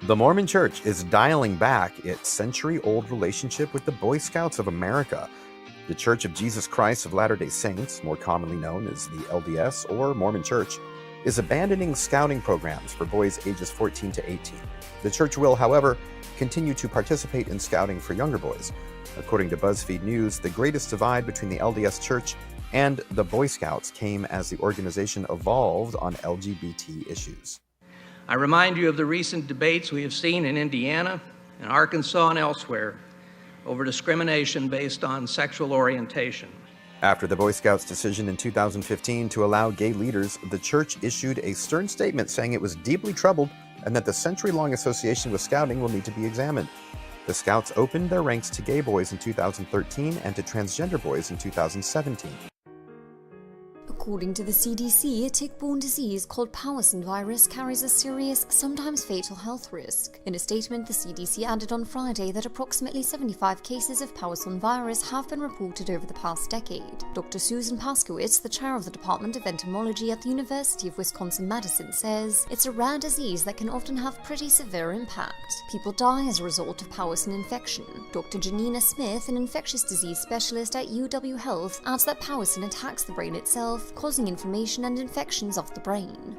The Mormon Church is dialing back its century-old relationship with the Boy Scouts of America. The Church of Jesus Christ of Latter-day Saints, more commonly known as the LDS or Mormon Church, is abandoning scouting programs for boys ages 14 to 18. The church will, however, continue to participate in scouting for younger boys. According to BuzzFeed News, the greatest divide between the LDS Church and the Boy Scouts came as the organization evolved on LGBT issues. I remind you of the recent debates we have seen in Indiana and Arkansas and elsewhere over discrimination based on sexual orientation. After the Boy Scouts' decision in 2015 to allow gay leaders, the church issued a stern statement saying it was deeply troubled and that the century-long association with scouting will need to be examined. The Scouts opened their ranks to gay boys in 2013 and to transgender boys in 2017. According to the CDC, a tick-borne disease called Powassan virus carries a serious, sometimes fatal health risk. In a statement, the CDC added on Friday that approximately 75 cases of Powassan virus have been reported over the past decade. Dr. Susan Paskowitz, the chair of the Department of Entomology at the University of Wisconsin-Madison, says it's a rare disease that can often have pretty severe impact. People die as a result of Powassan infection. Dr. Janina Smith, an infectious disease specialist at UW Health, adds that Powassan attacks the brain itself, causing inflammation and infections of the brain.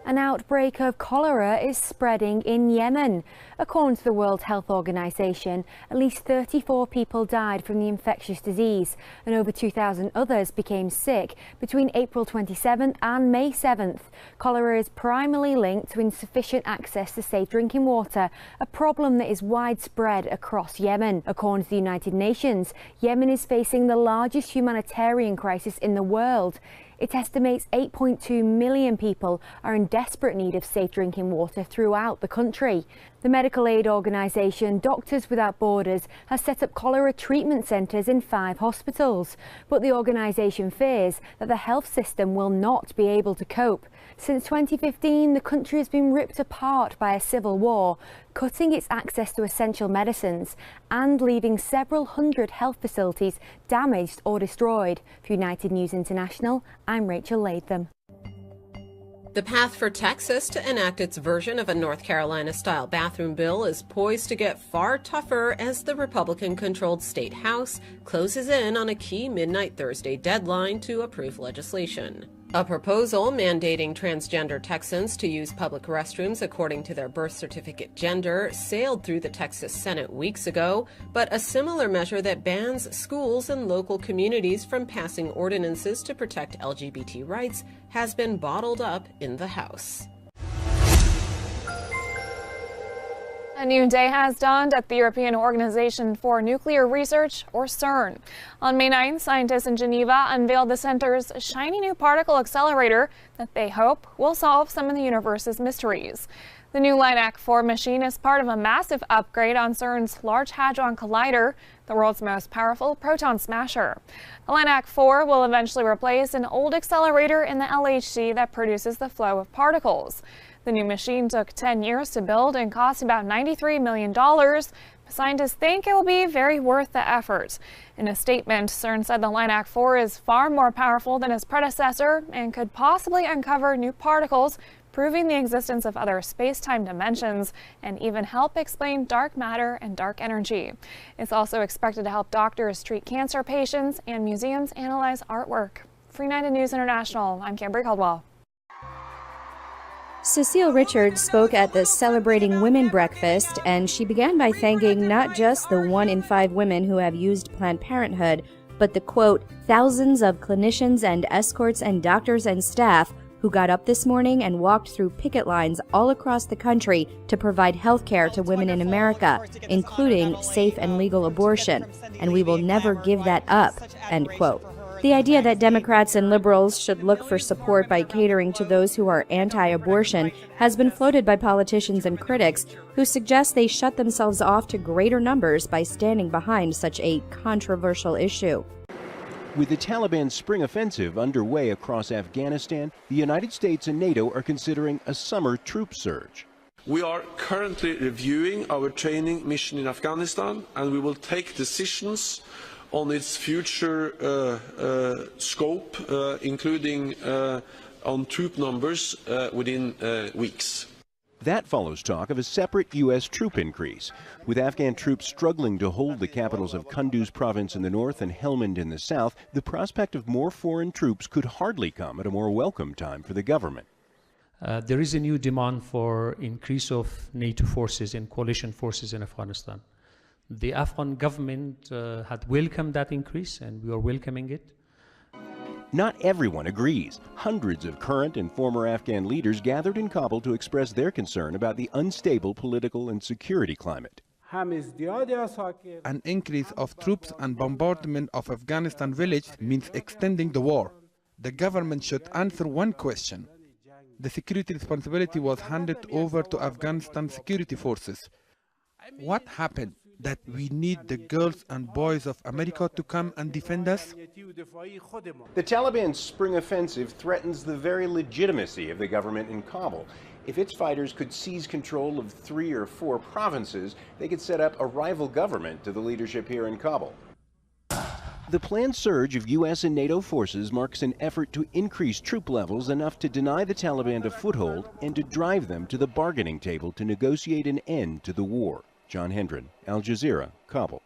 An outbreak of cholera is spreading in Yemen. According to the World Health Organization, at least 34 people died from the infectious disease, and over 2,000 others became sick between April 27th and May 7th. Cholera is primarily linked to insufficient access to safe drinking water, a problem that is widespread across Yemen. According to the United Nations, Yemen is facing the largest humanitarian crisis in the world. It estimates 8.2 million people are in desperate need of safe drinking water throughout the country. The medical aid organisation Doctors Without Borders has set up cholera treatment centres in 5 hospitals, but the organisation fears that the health system will not be able to cope. Since 2015, the country has been ripped apart by a civil war, cutting its access to essential medicines and leaving several hundred health facilities damaged or destroyed. For United News International, I'm Rachel Latham. The path for Texas to enact its version of a North Carolina-style bathroom bill is poised to get far tougher as the Republican-controlled state House closes in on a key midnight Thursday deadline to approve legislation. A proposal mandating transgender Texans to use public restrooms according to their birth certificate gender sailed through the Texas Senate weeks ago, but a similar measure that bans schools and local communities from passing ordinances to protect LGBT rights has been bottled up in the House. A new day has dawned at the European Organization for Nuclear Research, or CERN. On May 9th, scientists in Geneva unveiled the center's shiny new particle accelerator that they hope will solve some of the universe's mysteries. The new LINAC 4 machine is part of a massive upgrade on CERN's Large Hadron Collider, the world's most powerful proton smasher. The LINAC 4 will eventually replace an old accelerator in the LHC that produces the flow of particles. The new machine took 10 years to build and cost about $93 million. Scientists think it will be very worth the effort. In a statement, CERN said the LINAC 4 is far more powerful than its predecessor and could possibly uncover new particles, proving the existence of other space-time dimensions and even help explain dark matter and dark energy. It's also expected to help doctors treat cancer patients and museums analyze artwork. For United News International, I'm Cambry Caldwell. Cecile Richards spoke at the Celebrating Women breakfast, and she began by thanking not just the 1 in 5 women who have used Planned Parenthood, but the, quote, thousands of clinicians and escorts and doctors and staff who got up this morning and walked through picket lines all across the country to provide health care to women in America, including safe and legal abortion, and we will never give that up, end quote. The idea that Democrats and liberals should look for support by catering to those who are anti-abortion has been floated by politicians and critics who suggest they shut themselves off to greater numbers by standing behind such a controversial issue. With the Taliban's spring offensive underway across Afghanistan, the United States and NATO are considering a summer troop surge. We are currently reviewing our training mission in Afghanistan, and we will take decisions on its future scope, including on troop numbers within weeks. That follows talk of a separate U.S. troop increase. With Afghan troops struggling to hold the capitals of Kunduz province in the north and Helmand in the south, the prospect of more foreign troops could hardly come at a more welcome time for the government. There is a new demand for increase of NATO forces and coalition forces in Afghanistan. The Afghan government had welcomed that increase, and we are welcoming it. Not everyone agrees. Hundreds of current and former Afghan leaders gathered in Kabul to express their concern about the unstable political and security climate. An increase of troops and bombardment of Afghanistan village means extending the war. The government should answer one question. The security responsibility was handed over to Afghanistan security forces. What happened? That we need the girls and boys of America to come and defend us? The Taliban's spring offensive threatens the very legitimacy of the government in Kabul. If its fighters could seize control of 3 or 4 provinces, they could set up a rival government to the leadership here in Kabul. The planned surge of U.S. and NATO forces marks an effort to increase troop levels enough to deny the Taliban a foothold and to drive them to the bargaining table to negotiate an end to the war. John Hendren, Al Jazeera, Kabul.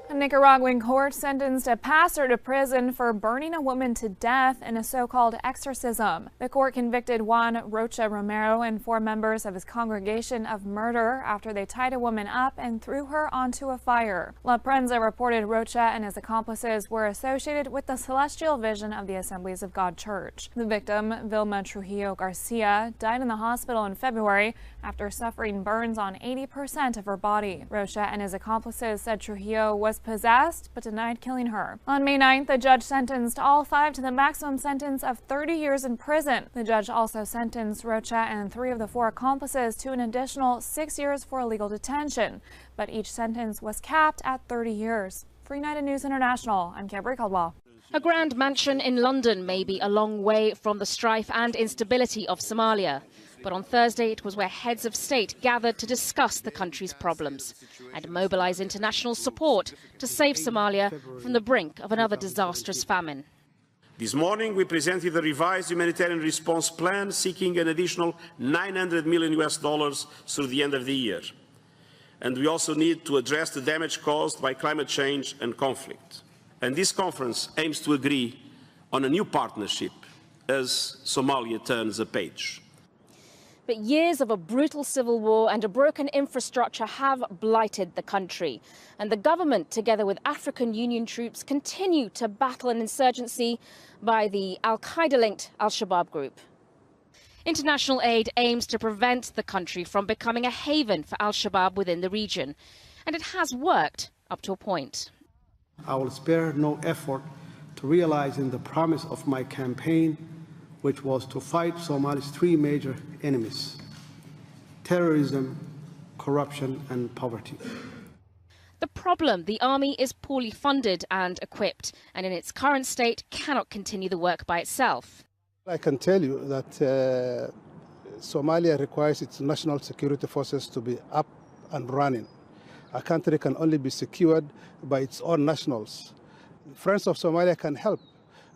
A Nicaraguan court sentenced a pastor to prison for burning a woman to death in a so-called exorcism. The court convicted Juan Rocha Romero and 4 members of his congregation of murder after they tied a woman up and threw her onto a fire. La Prensa reported Rocha and his accomplices were associated with the Celestial Vision of the Assemblies of God Church. The victim, Vilma Trujillo Garcia, died in the hospital in February after suffering burns on 80% of her body. Rocha and his accomplices said Trujillo was possessed but denied killing her. On May 9th, the judge sentenced all 5 to the maximum sentence of 30 years in prison. The judge also sentenced Rocha and 3 of the 4 accomplices to an additional 6 years for illegal detention, but each sentence was capped at 30 years. For United News International, I'm Kimberly Caldwell. A grand mansion in London may be a long way from the strife and instability of Somalia. But on Thursday, it was where heads of state gathered to discuss the country's problems and mobilize international support to save Somalia from the brink of another disastrous famine. This morning, we presented a revised humanitarian response plan seeking an additional $900 million through the end of the year. And we also need to address the damage caused by climate change and conflict. And this conference aims to agree on a new partnership as Somalia turns a page. But years of a brutal civil war and a broken infrastructure have blighted the country. And the government, together with African Union troops, continue to battle an insurgency by the al-Qaeda-linked al-Shabaab group. International aid aims to prevent the country from becoming a haven for al-Shabaab within the region. And it has worked up to a point. I will spare no effort to realizing the promise of my campaign, which was to fight Somalia's 3 major enemies: terrorism, corruption, and poverty. The problem, the army is poorly funded and equipped, and in its current state cannot continue the work by itself. I can tell you that Somalia requires its national security forces to be up and running. A country can only be secured by its own nationals. Friends of Somalia can help,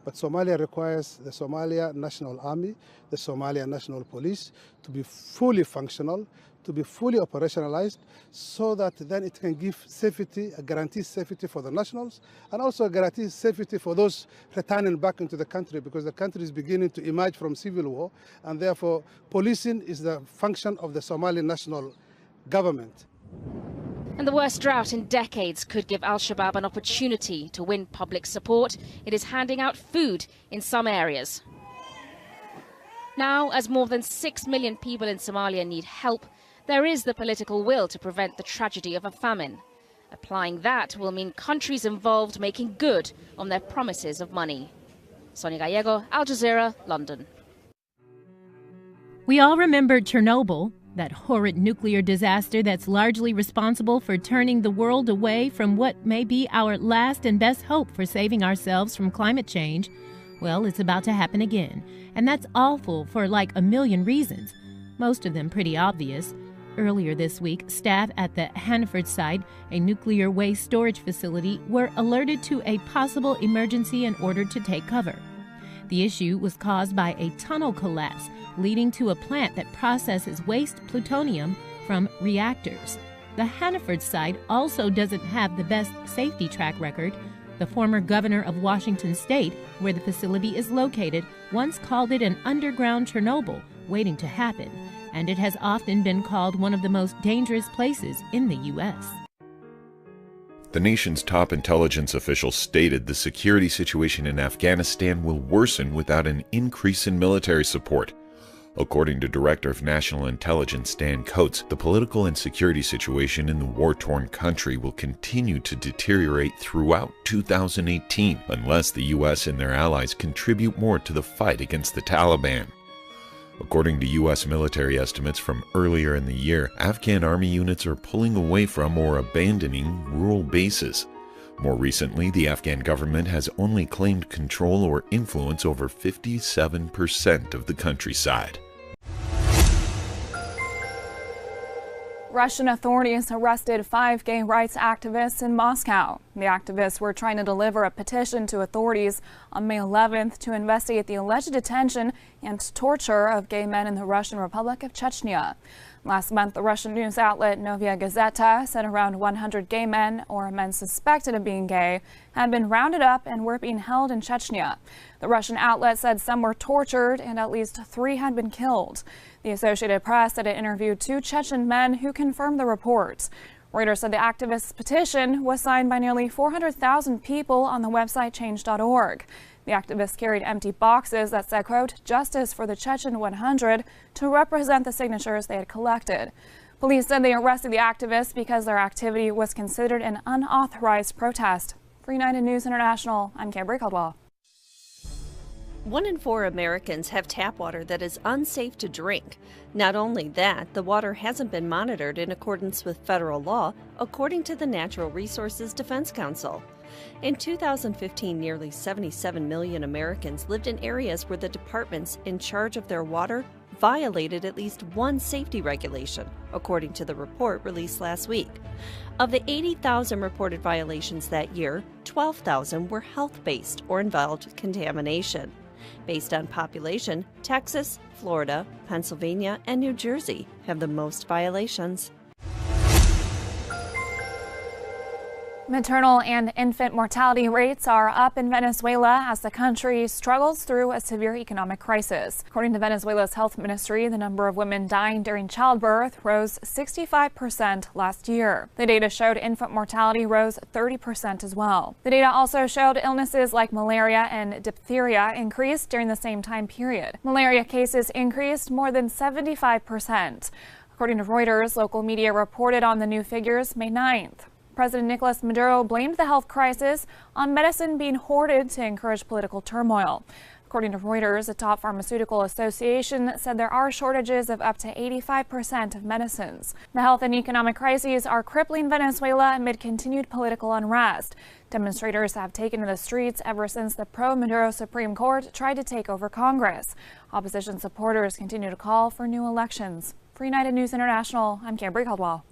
but Somalia requires the Somalia National Army, the Somalia National Police to be fully functional, to be fully operationalized, so that then it can give safety, a guaranteed safety for the nationals, and also a guaranteed safety for those returning back into the country, because the country is beginning to emerge from civil war, and therefore policing is the function of the Somali national government. And the worst drought in decades could give al-Shabaab an opportunity to win public support. It is handing out food in some areas. Now, as more than 6 million people in Somalia need help, there is the political will to prevent the tragedy of a famine. Applying that will mean countries involved making good on their promises of money. Sonia Gallego, Al Jazeera, London. We all remember Chernobyl, that horrid nuclear disaster that's largely responsible for turning the world away from what may be our last and best hope for saving ourselves from climate change. Well, it's about to happen again, and that's awful for like a million reasons, most of them pretty obvious. Earlier this week, staff at the Hanford site, a nuclear waste storage facility, were alerted to a possible emergency and ordered to take cover. The issue was caused by a tunnel collapse, leading to a plant that processes waste plutonium from reactors. The Hanford site also doesn't have the best safety track record. The former governor of Washington State, where the facility is located, once called it an underground Chernobyl waiting to happen, and it has often been called one of the most dangerous places in the U.S. The nation's top intelligence officials stated the security situation in Afghanistan will worsen without an increase in military support. According to Director of National Intelligence Dan Coats, the political and security situation in the war-torn country will continue to deteriorate throughout 2018 unless the U.S. and their allies contribute more to the fight against the Taliban. According to U.S. military estimates from earlier in the year, Afghan army units are pulling away from or abandoning rural bases. More recently, the Afghan government has only claimed control or influence over 57% of the countryside. Russian authorities arrested 5 gay rights activists in Moscow. The activists were trying to deliver a petition to authorities on May 11th to investigate the alleged detention and torture of gay men in the Russian Republic of Chechnya. Last month, the Russian news outlet Novaya Gazeta said around 100 gay men or men suspected of being gay had been rounded up and were being held in Chechnya. The Russian outlet said some were tortured and at least 3 had been killed. The Associated Press said it interviewed 2 Chechen men who confirmed the reports. Reuters said the activists' petition was signed by nearly 400,000 people on the website change.org. The activists carried empty boxes that said, quote, "Justice for the Chechen 100" to represent the signatures they had collected. Police said they arrested the activists because their activity was considered an unauthorized protest. For United News International, I'm Camry Caldwell. 1 in 4 Americans have tap water that is unsafe to drink. Not only that, the water hasn't been monitored in accordance with federal law, according to the Natural Resources Defense Council. In 2015, nearly 77 million Americans lived in areas where the departments in charge of their water violated at least one safety regulation, according to the report released last week. Of the 80,000 reported violations that year, 12,000 were health-based or involved contamination. Based on population, Texas, Florida, Pennsylvania, and New Jersey have the most violations. Maternal and infant mortality rates are up in Venezuela as the country struggles through a severe economic crisis. According to Venezuela's health ministry, the number of women dying during childbirth rose 65% last year. The data showed infant mortality rose 30% as well. The data also showed illnesses like malaria and diphtheria increased during the same time period. Malaria cases increased more than 75%. According to Reuters, local media reported on the new figures May 9th. President Nicolas Maduro blamed the health crisis on medicine being hoarded to encourage political turmoil. According to Reuters, the top pharmaceutical association said there are shortages of up to 85% of medicines. The health and economic crises are crippling Venezuela amid continued political unrest. Demonstrators have taken to the streets ever since the pro-Maduro Supreme Court tried to take over Congress. Opposition supporters continue to call for new elections. For United News International, I'm Camry Caldwell.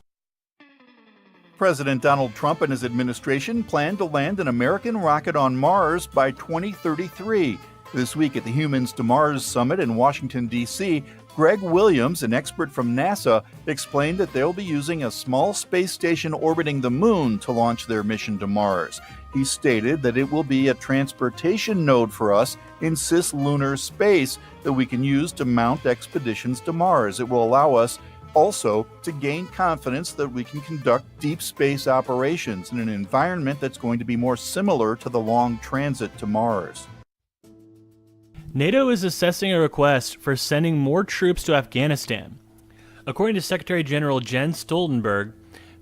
President Donald Trump and his administration plan to land an American rocket on Mars by 2033. This week at the Humans to Mars Summit in Washington, D.C., Greg Williams, an expert from NASA, explained that they'll be using a small space station orbiting the moon to launch their mission to Mars. He stated that it will be a transportation node for us in cislunar space that we can use to mount expeditions to Mars. It will allow us also to gain confidence that we can conduct deep space operations in an environment that's going to be more similar to the long transit to Mars. NATO is assessing a request for sending more troops to Afghanistan. According to Secretary General Jens Stoltenberg,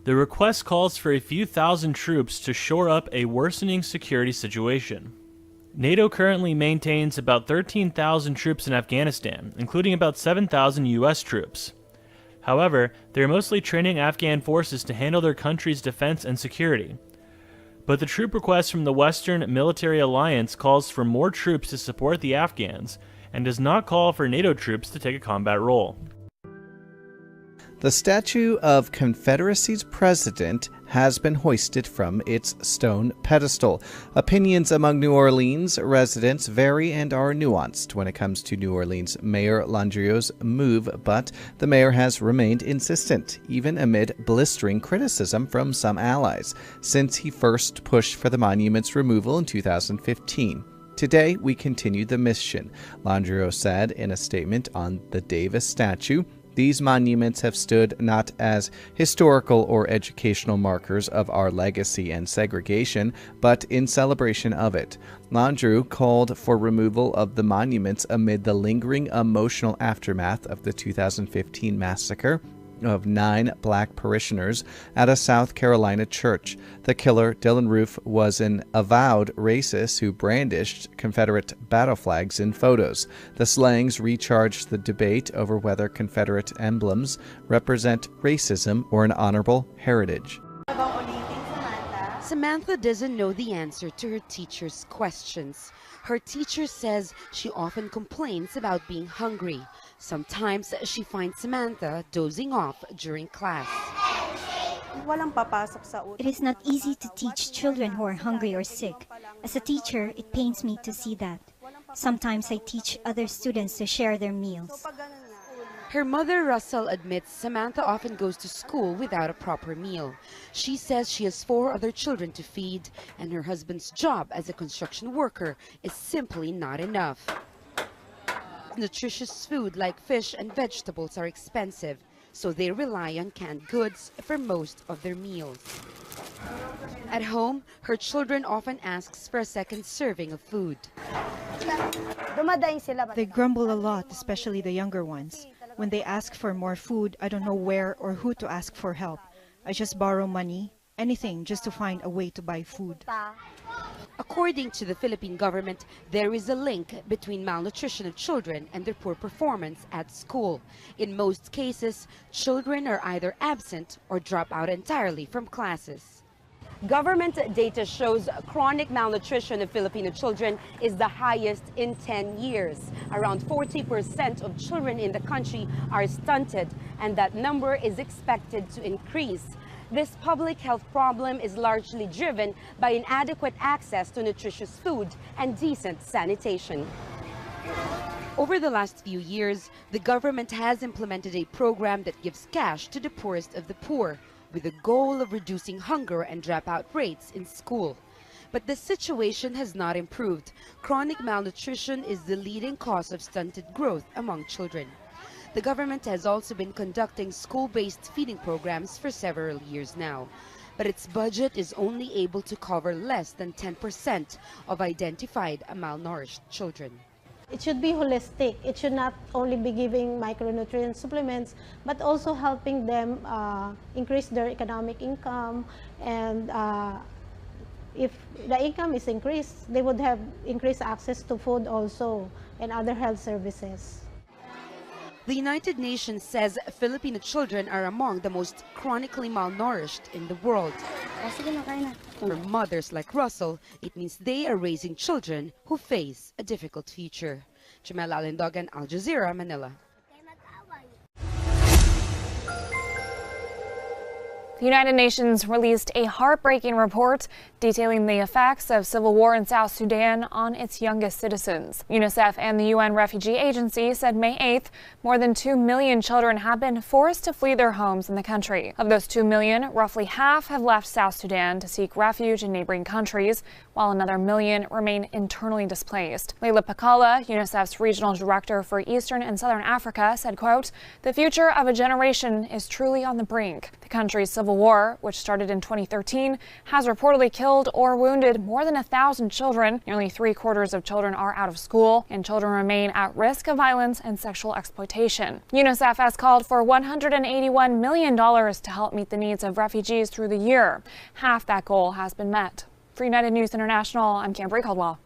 the request calls for a few thousand troops to shore up a worsening security situation. NATO currently maintains about 13,000 troops in Afghanistan, including about 7,000 U.S. troops. However, they are mostly training Afghan forces to handle their country's defense and security. But the troop request from the Western Military Alliance calls for more troops to support the Afghans and does not call for NATO troops to take a combat role. The statue of Confederacy's president has been hoisted from its stone pedestal. Opinions among New Orleans residents vary and are nuanced when it comes to New Orleans Mayor Landrieu's move, but the mayor has remained insistent, even amid blistering criticism from some allies, since he first pushed for the monument's removal in 2015. Today, we continue the mission, Landrieu said in a statement on the Davis statue. These monuments have stood not as historical or educational markers of our legacy and segregation, but in celebration of it. Landrieu called for removal of the monuments amid the lingering emotional aftermath of the 2015 massacre of 9 black parishioners at a South Carolina church. The killer, Dylan Roof, was an avowed racist who brandished Confederate battle flags in photos. The slangs recharged the debate over whether Confederate emblems represent racism or an honorable heritage. Samantha doesn't know the answer to her teacher's questions. Her teacher says she often complains about being hungry. Sometimes she finds Samantha dozing off during class. It is not easy to teach children who are hungry or sick. As a teacher, it pains me to see that. Sometimes I teach other students to share their meals. Her mother, Russell, admits Samantha often goes to school without a proper meal. She says she has 4 other children to feed, and her husband's job as a construction worker is simply not enough. Nutritious food like fish and vegetables are expensive, so they rely on canned goods for most of their meals. At home, her children often ask for a second serving of food. They grumble a lot, especially the younger ones. When they ask for more food, I don't know where or who to ask for help. I just borrow money, anything, just to find a way to buy food. According to the Philippine government, there is a link between malnutrition of children and their poor performance at school. In most cases, children are either absent or drop out entirely from classes. Government data shows chronic malnutrition of Filipino children is the highest in 10 years. Around 40% of children in the country are stunted, and that number is expected to increase. This public health problem is largely driven by inadequate access to nutritious food and decent sanitation. Over the last few years, the government has implemented a program that gives cash to the poorest of the poor, with the goal of reducing hunger and dropout rates in school. But the situation has not improved. Chronic malnutrition is the leading cause of stunted growth among children. The government has also been conducting school-based feeding programs for several years now, but its budget is only able to cover less than 10% of identified malnourished children. It should be holistic. It should not only be giving micronutrient supplements, but also helping them increase their economic income. And if the income is increased, they would have increased access to food also and other health services. The United Nations says Filipino children are among the most chronically malnourished in the world. For mothers like Russell, it means they are raising children who face a difficult future. Jamela Alindogan, Al Jazeera, Manila. The United Nations released a heartbreaking report detailing the effects of civil war in South Sudan on its youngest citizens. UNICEF and the UN Refugee Agency said May 8th, more than 2 million children have been forced to flee their homes in the country. Of those 2 million, roughly half have left South Sudan to seek refuge in neighboring countries, while another million remain internally displaced. Leila Pakala, UNICEF's regional director for Eastern and Southern Africa, said, quote, "The future of a generation is truly on the brink." The country's civil war, which started in 2013, has reportedly killed or wounded more than 1,000 children. Nearly 3/4 of children are out of school, and children remain at risk of violence and sexual exploitation. UNICEF has called for $181 million to help meet the needs of refugees through the year. Half that goal has been met. For United News International, I'm Cambry Caldwell.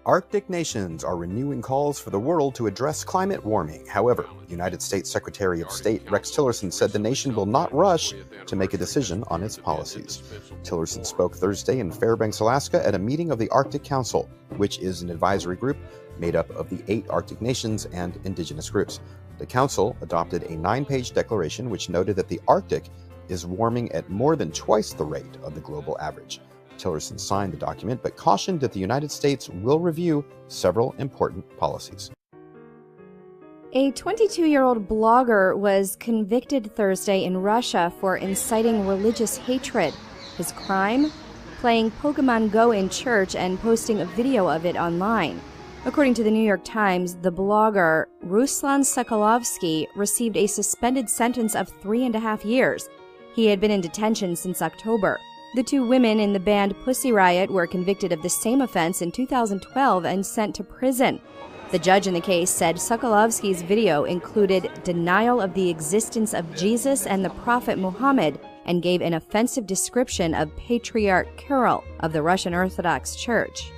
Arctic nations are renewing calls for the world to address climate warming. However, United States Secretary of State Rex Tillerson said the nation will not rush to make a decision on its policies. Tillerson spoke Thursday in Fairbanks, Alaska at a meeting of the Arctic Council, which is an advisory group made up of the 8 Arctic nations and indigenous groups. The Council adopted a 9-page declaration which noted that the Arctic is warming at more than twice the rate of the global average. Tillerson signed the document but cautioned that the United States will review several important policies. A 22-year-old blogger was convicted Thursday in Russia for inciting religious hatred. His crime? Playing Pokemon Go in church and posting a video of it online. According to the New York Times, the blogger Ruslan Sokolovsky received a suspended sentence of 3.5 years. He had been in detention since October. The two women in the band Pussy Riot were convicted of the same offense in 2012 and sent to prison. The judge in the case said Sokolovsky's video included denial of the existence of Jesus and the Prophet Muhammad and gave an offensive description of Patriarch Kirill of the Russian Orthodox Church.